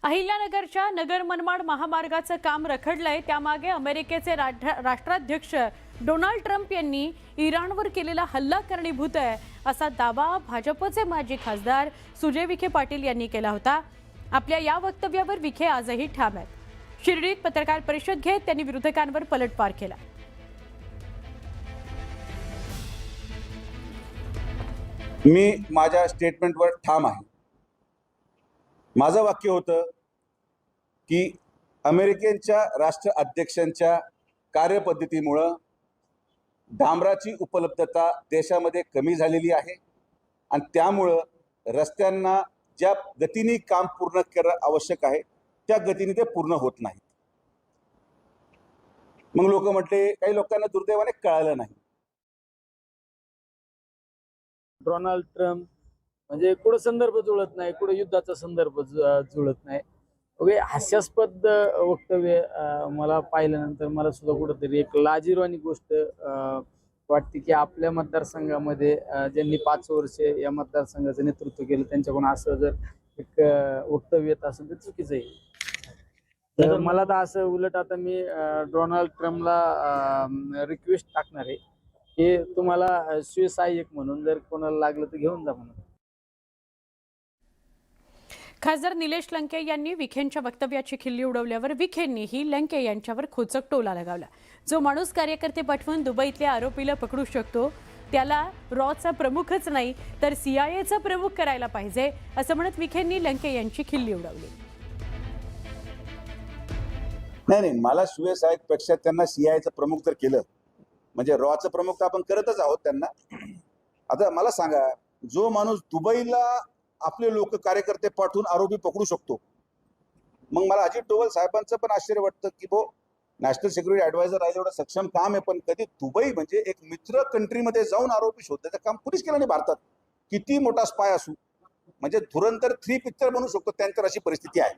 अहिल्यानगरच्या नगर मनमाड महामार्गाचं काम रखडलंय। त्यामागे अमेरिकेचे राष्ट्राध्यक्ष डोनाल्ड ट्रम्प यांनी इराणवर केलेला हल्ला कारणीभूत आहे असा दावा भाजपचे माजी खासदार सुजय विखे पाटील यांनी केला होता। आपल्या या वक्तव्यावर विखे आजही ठाम आहेत। शिर्डीत पत्रकार परिषद घेत त्यांनी विरोधकांवर पलटवार केला। मी माझ्या स्टेटमेंटवर ठाम आहे। माझं वाक्य होतं की अमेरिकेच्या राष्ट्राध्यक्षांच्या कार्यपद्धतीमुळे डांबराची उपलब्धता देशामध्ये कमी झालेली आहे आणि त्यामुळे रस्त्यांना ज्या गतीने काम पूर्ण करणं आवश्यक आहे त्या गतीने ते पूर्ण होत नाही। मग लोक म्हटले, काही लोकांना दुर्दैवाने कळालं नाही। डोनाल्ड ट्रम्प म्हणजे कुठं संदर्भ जुळत नाही, कुठं युद्धाचा संदर्भ जुळत नाही। ओके, हास्यास्पद वक्तव्य मला पाहिल्यानंतर मला सुद्धा कुठंतरी एक लाजिरवाणी गोष्ट वाटते की आपल्या मतदारसंघामध्ये ज्यांनी 5 वर्ष या मतदारसंघाचं नेतृत्व केलं त्यांच्याकडून असं जर एक वक्तव्य येत असेल तर चुकीचं आहे। तर मला तर असं उलट आता मी डोनाल्ड ट्रम्पला रिक्वेस्ट टाकणार आहे की तुम्हाला सुसहाय्यक म्हणून जर कोणाला लागलं तर घेऊन जा म्हणून। खासदार निलेश लंके यांनी विखेंच्या वक्तव्याची खिल्ली उडवल्यावर विखेंनीही लंके यांच्यावर खोचक टोला लगावला। जो माणूस कार्यकर्ते पाठवून दुबईतल्या आरोपीला पकडू शकतो त्याला रॉचा प्रमुखच नाही तर सीआयएचा प्रमुख करायला पाहिजे असं म्हणत विखेंनी लंके यांची खिल्ली उडवली। नाही, मला सुसहाय्यक पेक्षा त्यांना सीआयएचं प्रमुख जर केलं म्हणजे रॉचं प्रमुख तर आपण करतच आहोत त्यांना। आता मला सांगा, जो माणूस दुबईला आपले लोक कार्यकर्ते पाठवून आरोपी पकडू शकतो, मग मला अजित डोवल साहेबांचं पण आश्चर्य वाटतं की नॅशनल सिक्युरिटी ॲडवायझर आहे, एवढं सक्षम काम आहे, पण कधी दुबई म्हणजे एक मित्र कंट्रीमध्ये जाऊन आरोपी शोधण्याचं काम कुणीच केलं नाही भारतात। किती मोठा स्पाय असू, म्हणजे धुरंधर 3 पिक्चर बनवू शकतो त्यांच्यावर अशी परिस्थिती आहे।